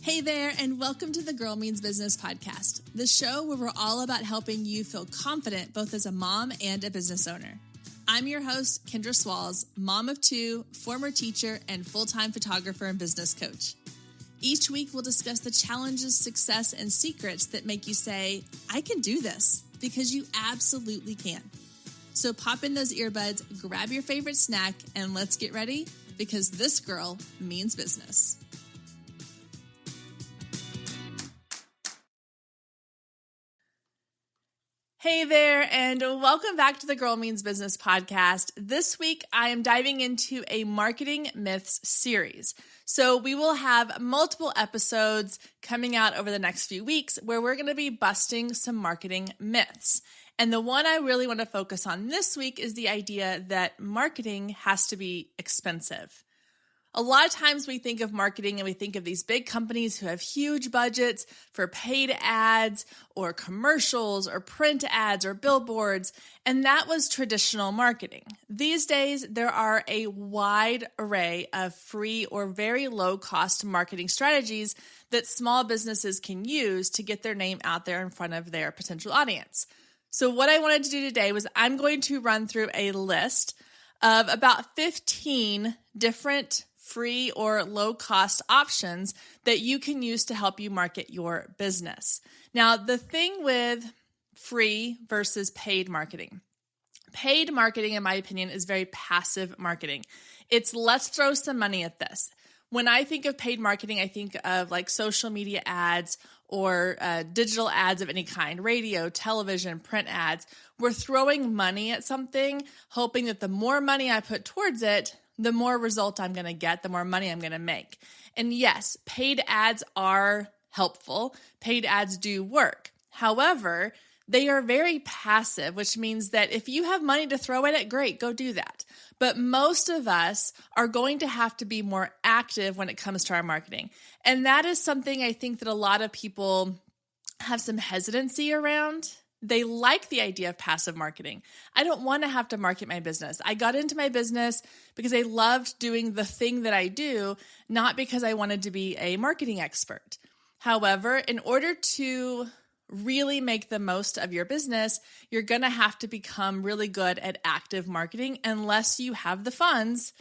Hey there, and welcome to the Girl Means Business podcast, the show where we're all about helping you feel confident both as a mom and a business owner. I'm your host, Kendra Swalls, mom of two, former teacher, and full-time photographer and business coach. Each week, we'll discuss the challenges, success, and secrets that make you say, I can do this, because you absolutely can. So pop in those earbuds, grab your favorite snack, and let's get ready, because this girl means business. Hey there, and welcome back to the Girl Means Business podcast. This week, I am diving into a marketing myths series. So we will have multiple episodes coming out over the next few weeks where we're going to be busting some marketing myths. And the one I really want to focus on this week is the idea that marketing has to be expensive. A lot of times we think of marketing and we think of these big companies who have huge budgets for paid ads or commercials or print ads or billboards, and that was traditional marketing. These days, there are a wide array of free or very low-cost marketing strategies that small businesses can use to get their name out there in front of their potential audience. So what I wanted to do today was I'm going to run through a list of about 15 different free or low-cost options that you can use to help you market your business. Now, the thing with free versus paid marketing, in my opinion, is very passive marketing. It's let's throw some money at this. When I think of paid marketing, I think of like social media ads or digital ads of any kind, radio, television, print ads. We're throwing money at something, hoping that the more money I put towards it, the more result I'm going to get, the more money I'm going to make. And yes, paid ads are helpful. Paid ads do work. However, they are very passive, which means that if you have money to throw at it, great, go do that. But most of us are going to have to be more active when it comes to our marketing. And that is something I think that a lot of people have some hesitancy around. They like the idea of passive marketing. I don't want to have to market my business. I got into my business because I loved doing the thing that I do, not because I wanted to be a marketing expert. However, in order to really make the most of your business, you're going to have to become really good at active marketing unless you have the funds.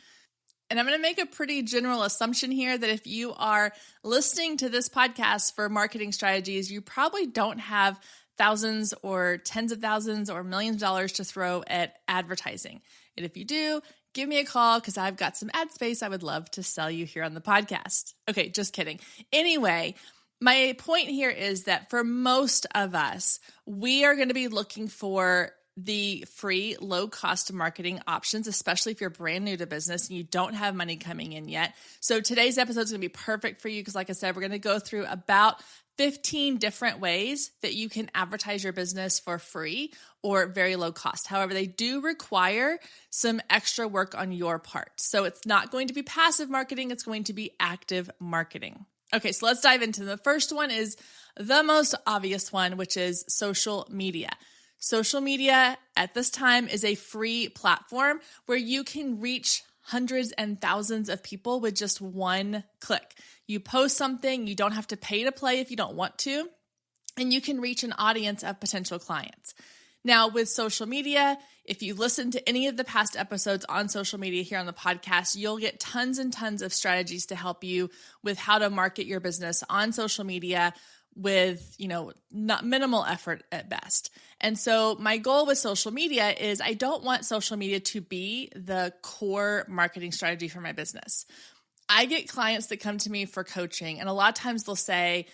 And I'm going to make a pretty general assumption here that if you are listening to this podcast for marketing strategies, you probably don't have thousands or tens of thousands or millions of dollars to throw at advertising. And if you do, give me a call because I've got some ad space I would love to sell you here on the podcast. Okay, just kidding. Anyway, my point here is that for most of us, we are going to be looking for the free, low-cost marketing options, especially if you're brand new to business and you don't have money coming in yet. So today's episode is going to be perfect for you because, like I said, we're going to go through about 15 different ways that you can advertise your business for free or very low cost. However, they do require some extra work on your part. So it's not going to be passive marketing, it's going to be active marketing. Okay, so let's dive into them. The first one is the most obvious one, which is social media. Social media at this time is a free platform where you can reach hundreds and thousands of people with just one click. You post something, you don't have to pay to play if you don't want to, and you can reach an audience of potential clients. Now, with social media, if you listen to any of the past episodes on social media here on the podcast, you'll get tons and tons of strategies to help you with how to market your business on social media with, not minimal effort at best. And so my goal with social media is I don't want social media to be the core marketing strategy for my business. I get clients that come to me for coaching, and a lot of times they'll say,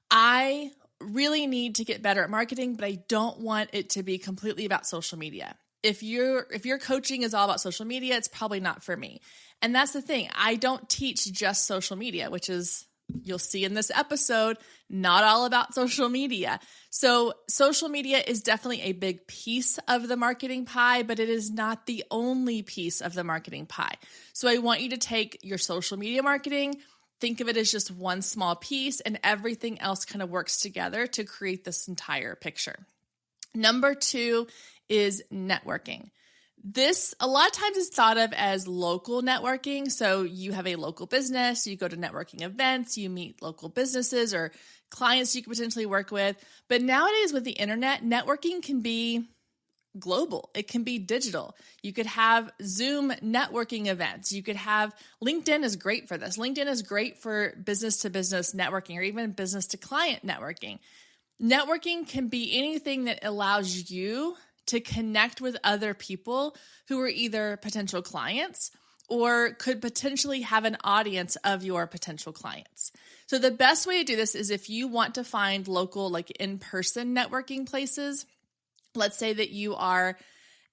I really need to get better at marketing, but I don't want it to be completely about social media. If your coaching is all about social media, it's probably not for me. And that's the thing. I don't teach just social media, which is, you'll see in this episode, not all about social media. So social media is definitely a big piece of the marketing pie, but it is not the only piece of the marketing pie. So I want you to take your social media marketing, think of it as just one small piece, and everything else kind of works together to create this entire picture. Number 2 is networking. This, a lot of times, is thought of as local networking. So you have a local business, you go to networking events, you meet local businesses or clients you could potentially work with. But nowadays with the internet, networking can be global. It can be digital. You could have Zoom networking events. You could have, LinkedIn is great for this. LinkedIn is great for business to business networking or even business to client networking. Networking can be anything that allows you to connect with other people who are either potential clients or could potentially have an audience of your potential clients. So the best way to do this is if you want to find local, like in-person networking places. Let's say that you are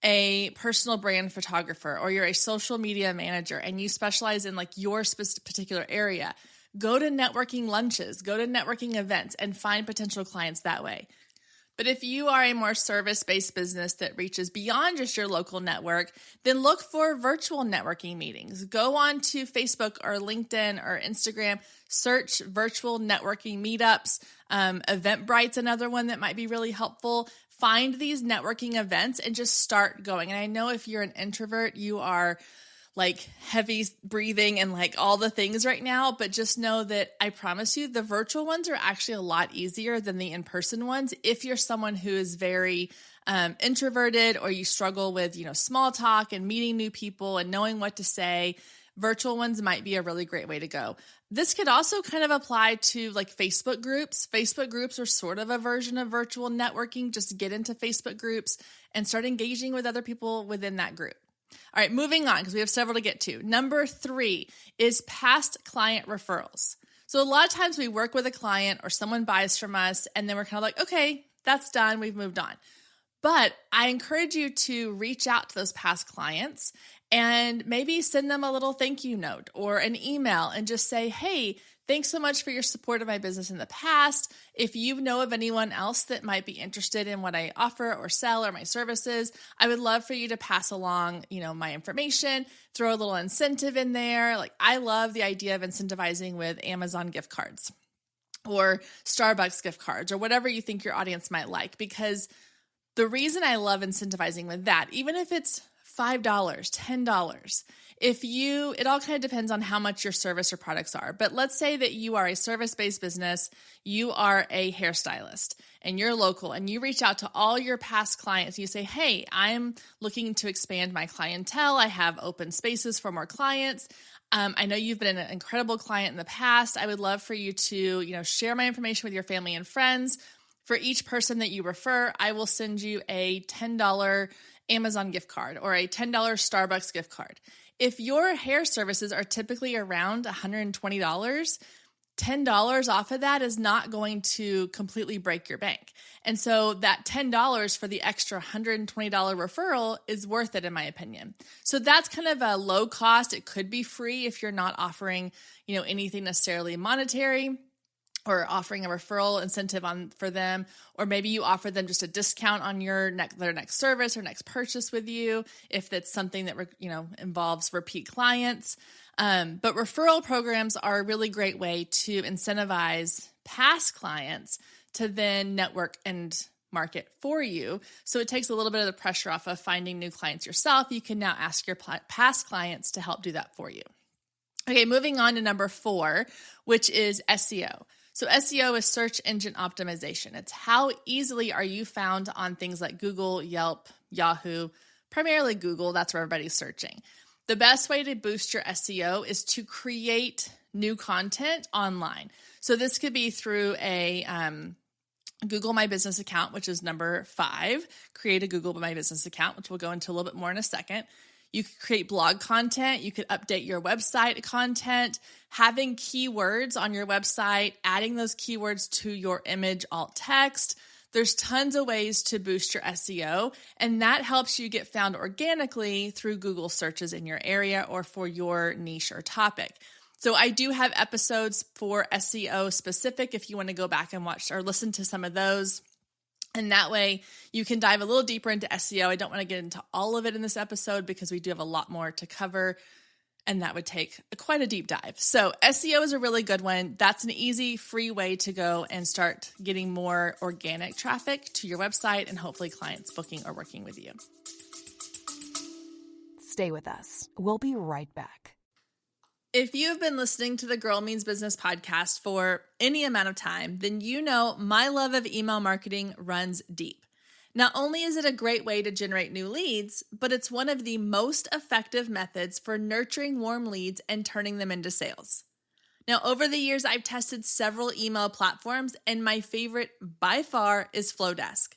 a personal brand photographer or you're a social media manager and you specialize in like your particular area. Go to networking lunches, go to networking events and find potential clients that way. But if you are a more service-based business that reaches beyond just your local network, then look for virtual networking meetings. Go on to Facebook or LinkedIn or Instagram, search virtual networking meetups. Eventbrite's another one that might be really helpful. Find these networking events and just start going. And I know if you're an introvert, you are like heavy breathing and like all the things right now, but just know that I promise you the virtual ones are actually a lot easier than the in-person ones. If you're someone who is very introverted or you struggle with, small talk and meeting new people and knowing what to say, virtual ones might be a really great way to go. This could also kind of apply to like Facebook groups. Facebook groups are sort of a version of virtual networking. Just get into Facebook groups and start engaging with other people within that group. All right, moving on because we have several to get to. Number 3 is past client referrals. So a lot of times we work with a client or someone buys from us and then we're kind of like, okay, that's done. We've moved on. But I encourage you to reach out to those past clients and maybe send them a little thank you note or an email and just say, hey, thanks so much for your support of my business in the past. If you know of anyone else that might be interested in what I offer or sell or my services, I would love for you to pass along, my information, throw a little incentive in there. Like I love the idea of incentivizing with Amazon gift cards or Starbucks gift cards or whatever you think your audience might like, because the reason I love incentivizing with that, even if it's $5, $10, it all kind of depends on how much your service or products are. But let's say that you are a service-based business, you are a hairstylist and you're local and you reach out to all your past clients. You say, hey, I'm looking to expand my clientele. I have open spaces for more clients. I know you've been an incredible client in the past. I would love for you to, share my information with your family and friends. For each person that you refer, I will send you a $10 Amazon gift card or a $10 Starbucks gift card. If your hair services are typically around $120, $10 off of that is not going to completely break your bank. And so that $10 for the extra $120 referral is worth it, in my opinion. So that's kind of a low cost. It could be free if you're not offering, anything necessarily monetary, or offering a referral incentive for them, or maybe you offer them just a discount on their next service or next purchase with you, if that's something that involves repeat clients. But referral programs are a really great way to incentivize past clients to then network and market for you. So it takes a little bit of the pressure off of finding new clients yourself. You can now ask your past clients to help do that for you. Okay, moving on to number 4, which is SEO. So SEO is search engine optimization. It's how easily are you found on things like Google, Yelp, Yahoo, primarily Google. That's where everybody's searching. The best way to boost your SEO is to create new content online. So this could be through a Google My Business account, which is number 5. Create a Google My Business account, which we'll go into a little bit more in a second. You could create blog content. You could update your website content, having keywords on your website, adding those keywords to your image alt text. There's tons of ways to boost your SEO, and that helps you get found organically through Google searches in your area or for your niche or topic. So I do have episodes for SEO specific if you want to go back and watch or listen to some of those. And that way you can dive a little deeper into SEO. I don't want to get into all of it in this episode because we do have a lot more to cover, and that would take quite a deep dive. So SEO is a really good one. That's an easy, free way to go and start getting more organic traffic to your website and hopefully clients booking or working with you. Stay with us. We'll be right back. If you've been listening to the Girl Means Business podcast for any amount of time, then you know my love of email marketing runs deep. Not only is it a great way to generate new leads, but it's one of the most effective methods for nurturing warm leads and turning them into sales. Now, over the years, I've tested several email platforms, and my favorite by far is Flowdesk.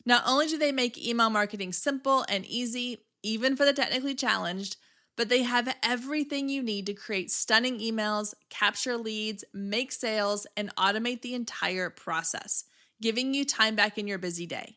Not only do they make email marketing simple and easy, even for the technically challenged, but they have everything you need to create stunning emails, capture leads, make sales, and automate the entire process, giving you time back in your busy day.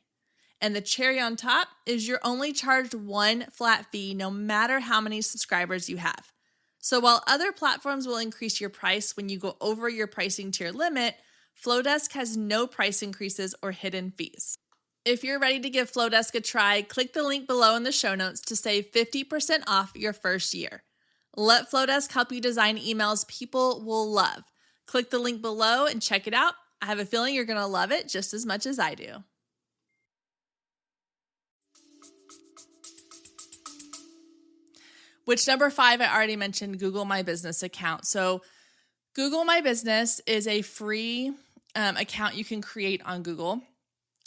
And the cherry on top is you're only charged one flat fee no matter how many subscribers you have. So while other platforms will increase your price when you go over your pricing tier limit, Flowdesk has no price increases or hidden fees. If you're ready to give Flowdesk a try, click the link below in the show notes to save 50% off your first year. Let Flowdesk help you design emails people will love. Click the link below and check it out. I have a feeling you're going to love it just as much as I do. Which number 5, I already mentioned Google My Business account. So Google My Business is a free account you can create on Google.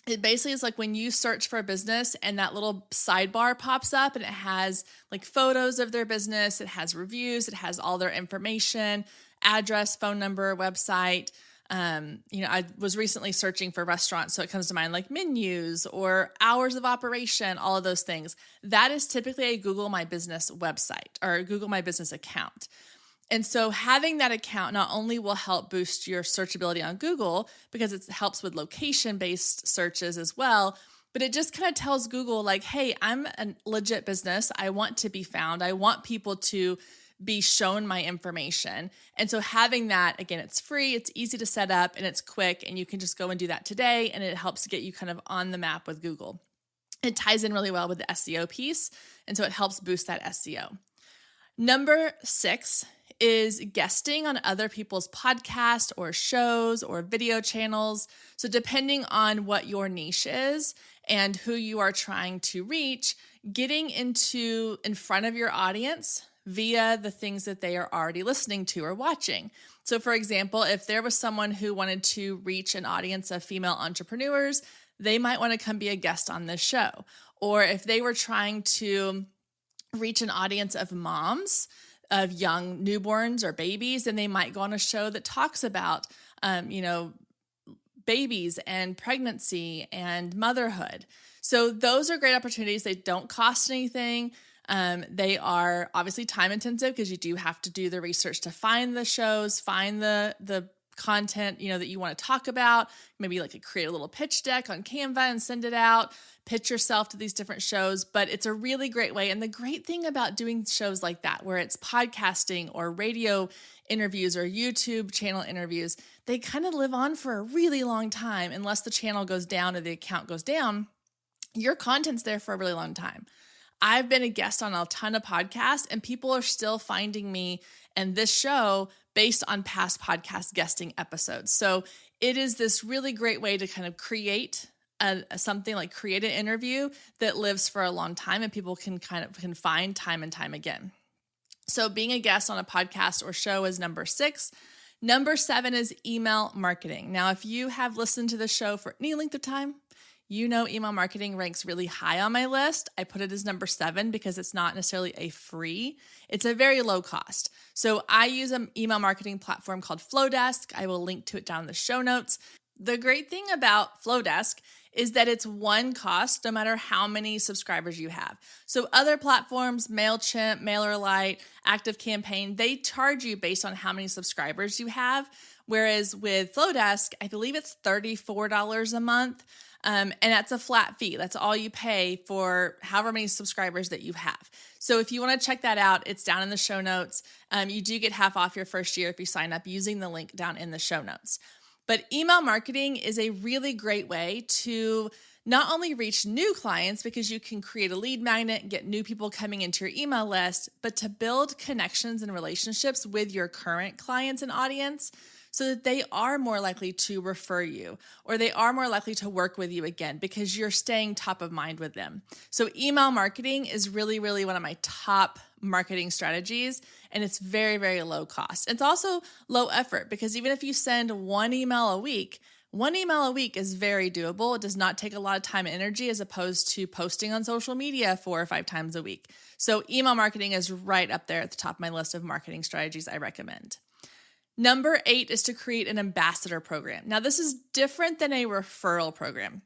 It basically is like when you search for a business and that little sidebar pops up and it has like photos of their business, it has reviews, it has all their information, address, phone number, website. I was recently searching for restaurants, so it comes to mind like menus or hours of operation, all of those things. That is typically a Google My Business website or a Google My Business account. And so having that account not only will help boost your searchability on Google because it helps with location-based searches as well, but it just kind of tells Google like, hey, I'm a legit business. I want to be found. I want people to be shown my information. And so having that, again, it's free, it's easy to set up, and it's quick, and you can just go and do that today, and it helps get you kind of on the map with Google. It ties in really well with the SEO piece, and so it helps boost that SEO. Number 6 is guesting on other people's podcasts or shows or video channels. So depending on what your niche is and who you are trying to reach, getting in front of your audience via the things that they are already listening to or watching. So for example, if there was someone who wanted to reach an audience of female entrepreneurs, they might want to come be a guest on this show. Or if they were trying to reach an audience of moms of young newborns or babies, and they might go on a show that talks about, babies and pregnancy and motherhood. So those are great opportunities. They don't cost anything. They are obviously time intensive because you do have to do the research to find the shows, find the content, that you want to talk about, maybe like create a little pitch deck on Canva and send it out, pitch yourself to these different shows, but it's a really great way. And the great thing about doing shows like that, where it's podcasting or radio interviews or YouTube channel interviews, they kind of live on for a really long time. Unless the channel goes down or the account goes down, your content's there for a really long time. I've been a guest on a ton of podcasts, and people are still finding me and this show based on past podcast guesting episodes. So it is this really great way to kind of create something like create an interview that lives for a long time and people can find time and time again. So being a guest on a podcast or show is number 6. Number 7 is email marketing. Now, if you have listened to the show for any length of time, email marketing ranks really high on my list. I put it as number 7 because it's not necessarily a free. It's a very low cost. So I use an email marketing platform called Flowdesk. I will link to it down in the show notes. The great thing about Flowdesk is that it's one cost no matter how many subscribers you have. So other platforms, MailChimp, MailerLite, ActiveCampaign, they charge you based on how many subscribers you have. Whereas with Flowdesk, I believe it's $34 a month. And that's a flat fee. That's all you pay for however many subscribers that you have. So if you want to check that out, it's down in the show notes. You do get half off your first year if you sign up using the link down in the show notes. But email marketing is a really great way to not only reach new clients because you can create a lead magnet and get new people coming into your email list, but to build connections and relationships with your current clients and audience. so that they are more likely to refer you or they are more likely to work with you again because you're staying top of mind with them. So email marketing is really, really one of my top marketing strategies, and it's very, very low cost. It's also low effort because even if you send one email a week is very doable. It does not take a lot of time and energy as opposed to posting on social media 4 or 5 times a week. So email marketing is right up there at the top of my list of marketing strategies I recommend. Number 8 is to create an ambassador program. Now, this is different than a referral program.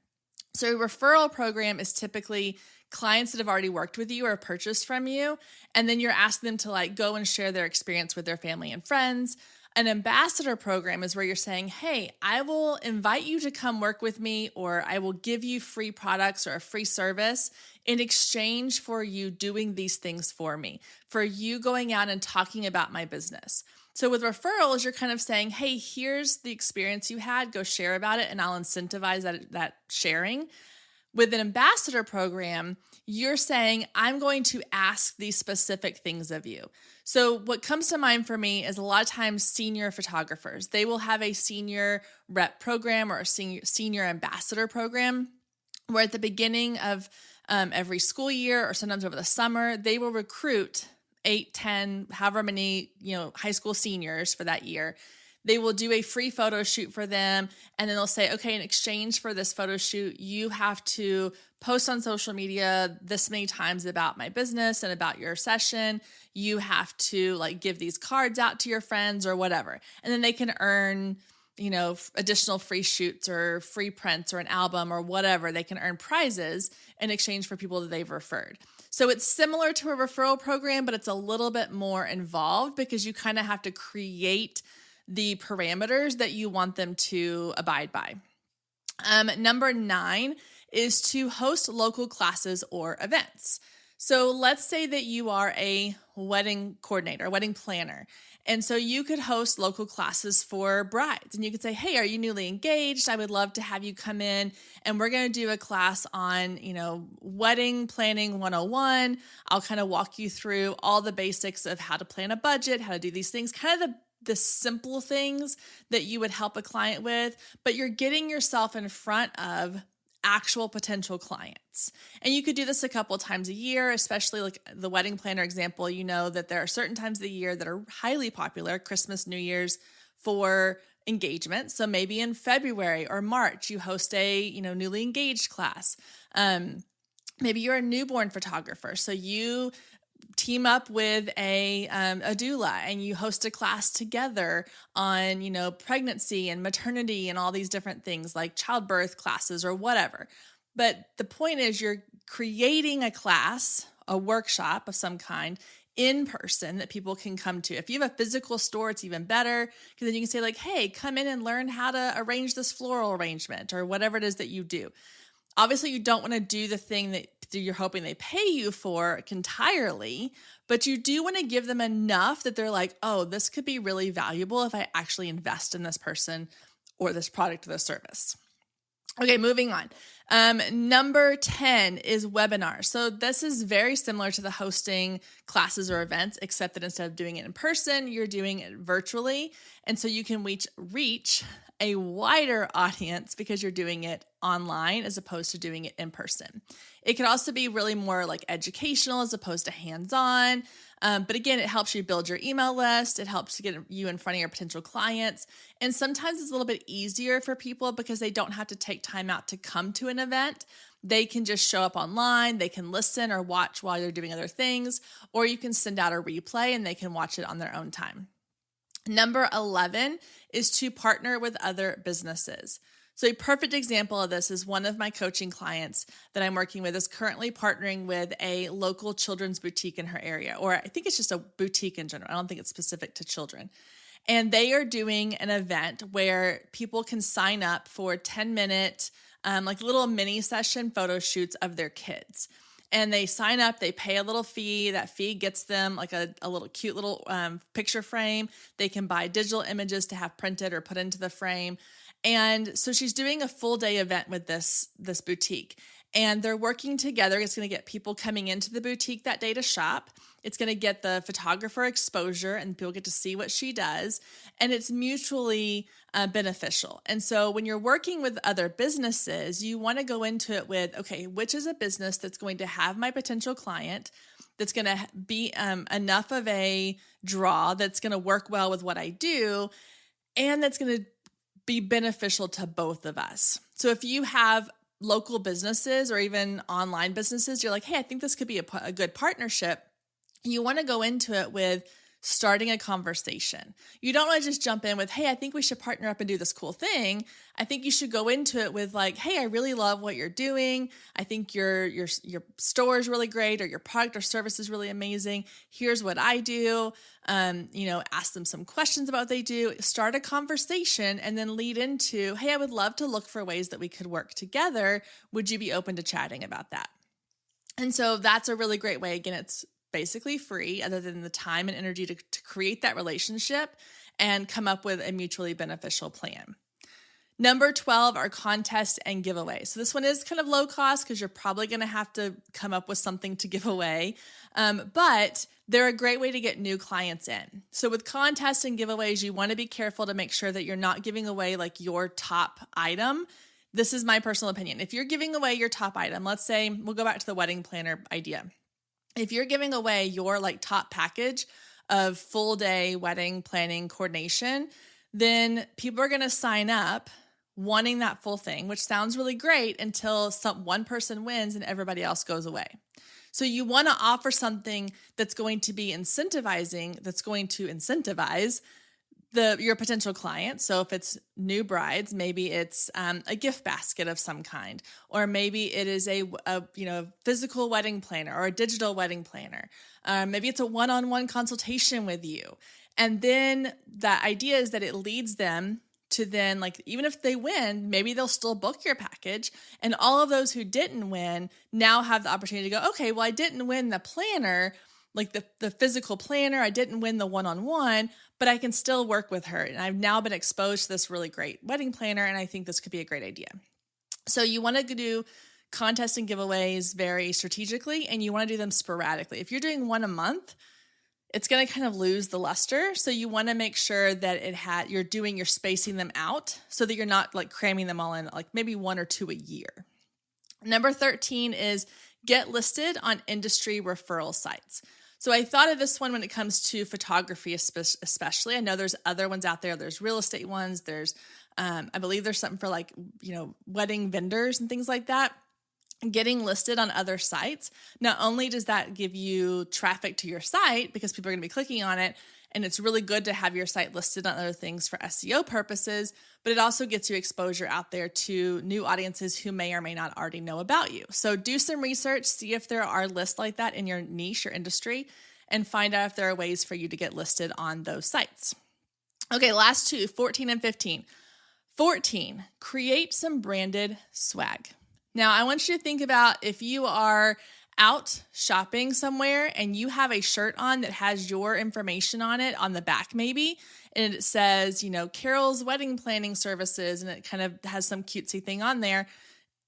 So a referral program is typically clients that have already worked with you or purchased from you, and then you're asking them to go and share their experience with their family and friends. An ambassador program is where you're saying, hey, I will invite you to come work with me, or I will give you free products or a free service in exchange for you doing these things for me, for you going out and talking about my business. So with referrals, you're kind of saying, hey, here's the experience you had, go share about it, and I'll incentivize that sharing. With an ambassador program, you're saying, I'm going to ask these specific things of you. So what comes to mind for me is a lot of times senior photographers. They will have a senior rep program or a senior ambassador program where at the beginning of every school year or sometimes over the summer, they will recruit 8, 10, however many, high school seniors for that year. They will do a free photo shoot for them, and then they'll say, okay, in exchange for this photo shoot, you have to post on social media this many times about my business and about your session. You have to give these cards out to your friends or whatever. And then they can earn, additional free shoots or free prints or an album or whatever. They can earn prizes in exchange for people that they've referred. So it's similar to a referral program, but it's a little bit more involved because you kind of have to create the parameters that you want them to abide by. Number 9 is to host local classes or events. So let's say that you are a wedding coordinator, a wedding planner. And so you could host local classes for brides. And you could say, hey, are you newly engaged? I would love to have you come in and we're going to do a class on, wedding planning 101. I'll kind of walk you through all the basics of how to plan a budget, how to do these things, kind of the simple things that you would help a client with, but you're getting yourself in front of actual potential clients. And you could do this a couple times a year, especially like the wedding planner example. You know that there are certain times of the year that are highly popular, Christmas, New Year's, for engagement. So maybe in February or March, you host a, newly engaged class. Maybe you're a newborn photographer. So you team up with a doula and you host a class together on, pregnancy and maternity and all these different things like childbirth classes or whatever. But the point is you're creating a class, a workshop of some kind in person that people can come to. If you have a physical store, it's even better because then you can say hey, come in and learn how to arrange this floral arrangement or whatever it is that you do. Obviously, you don't want to do the thing that you're hoping they pay you for entirely, but you do want to give them enough that they're like, oh, this could be really valuable if I actually invest in this person or this product or this service. Okay, moving on. Number 10 is webinars. So this is very similar to the hosting classes or events, except that instead of doing it in person, you're doing it virtually. And so you can reach a wider audience because you're doing it online as opposed to doing it in person. It could also be really more like educational as opposed to hands-on. But again, it helps you build your email list. It helps to get you in front of your potential clients. And sometimes it's a little bit easier for people because they don't have to take time out to come to an event. They can just show up online. They can listen or watch while they're doing other things, or you can send out a replay and they can watch it on their own time. Number 11 is to partner with other businesses. So a perfect example of this is one of my coaching clients that I'm working with is currently partnering with a local children's boutique in her area, or I think it's just a boutique in general. I don't think it's specific to children. And they are doing an event where people can sign up for 10-minute, little mini session photo shoots of their kids. And they sign up, they pay a little fee. That fee gets them a little cute little picture frame. They can buy digital images to have printed or put into the frame. And so she's doing a full day event with this boutique. And they're working together. It's going to get people coming into the boutique that day to shop. It's going to get the photographer exposure and people get to see what she does. And it's mutually beneficial. And so when you're working with other businesses, you want to go into it with, okay, which is a business that's going to have my potential client, that's going to be enough of a draw, that's going to work well with what I do, and that's going to be beneficial to both of us. So if you have local businesses or even online businesses, you're like, hey, I think this could be a good partnership. You want to go into it with starting a conversation. You don't want to just jump in with, hey, I think we should partner up and do this cool thing. I think you should go into it with like, hey, I really love what you're doing. I think your store is really great, or your product or service is really amazing. Here's what I do. Ask them some questions about what they do, start a conversation, and then lead into, hey, I would love to look for ways that we could work together. Would you be open to chatting about that? And so that's a really great way. Again, it's basically free other than the time and energy to create that relationship and come up with a mutually beneficial plan. Number 12 are contests and giveaways. So this one is kind of low cost because you're probably going to have to come up with something to give away, but they're a great way to get new clients in. So with contests and giveaways, you want to be careful to make sure that you're not giving away like your top item. This is my personal opinion. If you're giving away your top item, let's say we'll go back to the wedding planner idea. If you're giving away your like top package of full day wedding planning coordination, then people are going to sign up wanting that full thing, which sounds really great until one person wins and everybody else goes away. So you want to offer something that's going to be incentivizing, that's going to incentivize your potential client. So if it's new brides, maybe it's a gift basket of some kind, or maybe it is a physical wedding planner or a digital wedding planner. Maybe it's a one-on-one consultation with you. And then the idea is that it leads them to then, like, even if they win, maybe they'll still book your package. And all of those who didn't win now have the opportunity to go, okay, well, I didn't win the planner, like the physical planner. I didn't win the one-on-one, but I can still work with her. And I've now been exposed to this really great wedding planner, and I think this could be a great idea. So you want to do contests and giveaways very strategically, and you want to do them sporadically. If you're doing one a month, it's going to kind of lose the luster. So you want to make sure that you're spacing them out so that you're not like cramming them all in, like maybe one or two a year. Number 13 is get listed on industry referral sites. So I thought of this one when it comes to photography, especially. I know there's other ones out there. There's real estate ones. There's, I believe there's something for like, wedding vendors and things like that. Getting listed on other sites, not only does that give you traffic to your site because people are going to be clicking on it, and it's really good to have your site listed on other things for SEO purposes, but it also gets you exposure out there to new audiences who may or may not already know about you. So do some research, see if there are lists like that in your niche or industry, and find out if there are ways for you to get listed on those sites. Okay, last two, 14 and 15. 14, create some branded swag. Now, I want you to think about if you are out shopping somewhere and you have a shirt on that has your information on it on the back maybe, and it says, Carol's wedding planning services, and it kind of has some cutesy thing on there.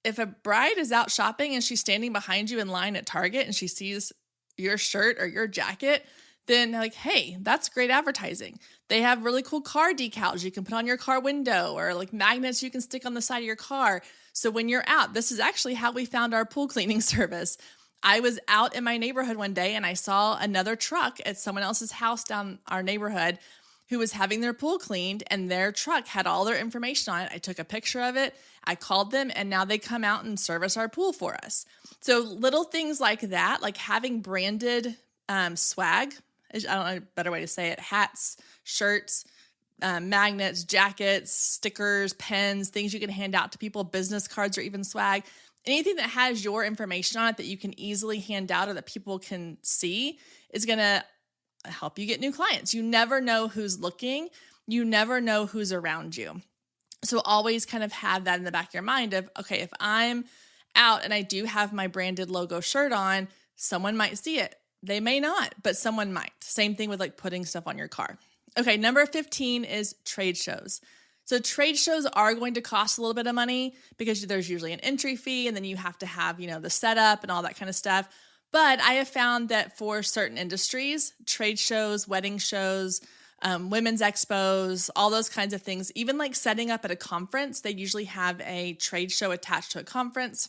If a bride is out shopping and she's standing behind you in line at Target and she sees your shirt or your jacket, then like, hey, that's great advertising. They have really cool car decals you can put on your car window, or like magnets you can stick on the side of your car. So when you're out, this is actually how we found our pool cleaning service. I was out in my neighborhood one day and I saw another truck at someone else's house down our neighborhood who was having their pool cleaned, and their truck had all their information on it. I took a picture of it. I called them, and now they come out and service our pool for us. So little things like that, like having branded swag, I don't know a better way to say it, hats, shirts, magnets, jackets, stickers, pens, things you can hand out to people, business cards, or even swag. Anything that has your information on it that you can easily hand out or that people can see is going to help you get new clients. You never know who's looking. You never know who's around you. So always kind of have that in the back of your mind of, okay, if I'm out and I do have my branded logo shirt on, someone might see it. They may not, but someone might. Same thing with like putting stuff on your car. Okay, number 15 is trade shows. So trade shows are going to cost a little bit of money because there's usually an entry fee, and then you have to have, the setup and all that kind of stuff. But I have found that for certain industries, trade shows, wedding shows, women's expos, all those kinds of things, even like setting up at a conference, they usually have a trade show attached to a conference.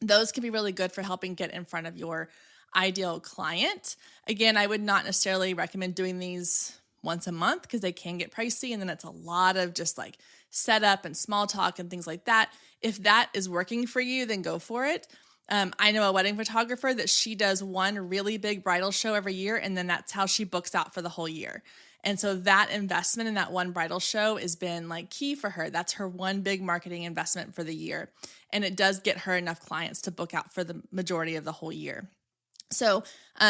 Those can be really good for helping get in front of your ideal client. Again, I would not necessarily recommend doing these once a month because they can get pricey, and then it's a lot of just like setup and small talk and things like that. If that is working for you, then go for it. I know a wedding photographer that she does one really big bridal show every year, and then that's how she books out for the whole year. And so that investment in that one bridal show has been like key for her. That's her one big marketing investment for the year. And it does get her enough clients to book out for the majority of the whole year. So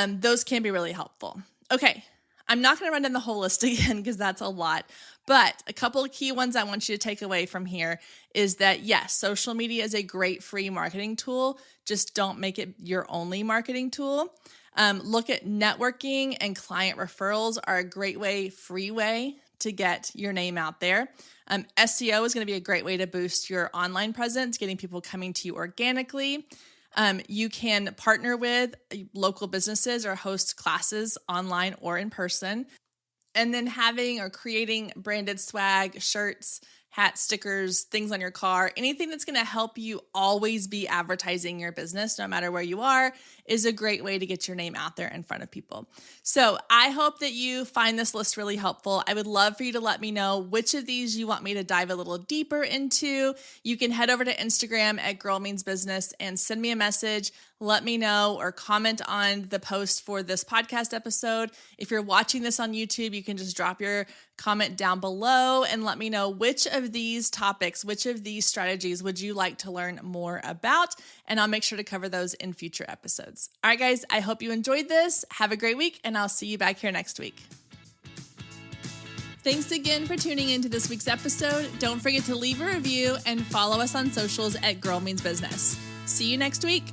those can be really helpful. Okay, I'm not going to run down the whole list again because that's a lot, but a couple of key ones I want you to take away from here is that yes, social media is a great free marketing tool. Just don't make it your only marketing tool. Look at networking and client referrals are a great way, free way to get your name out there. SEO is going to be a great way to boost your online presence, getting people coming to you organically. You can partner with local businesses or host classes online or in person. And then having or creating branded swag, shirts, hats, stickers, things on your car, anything that's going to help you always be advertising your business, no matter where you are, is a great way to get your name out there in front of people. So I hope that you find this list really helpful. I would love for you to let me know which of these you want me to dive a little deeper into. You can head over to Instagram at Girl Means Business and send me a message. Let me know or comment on the post for this podcast episode. If you're watching this on YouTube, you can just drop your comment down below and let me know which of these topics, which of these strategies would you like to learn more about, and I'll make sure to cover those in future episodes. All right, guys, I hope you enjoyed this. Have a great week, and I'll see you back here next week. Thanks again for tuning into this week's episode. Don't forget to leave a review and follow us on socials at Girl Means Business. See you next week.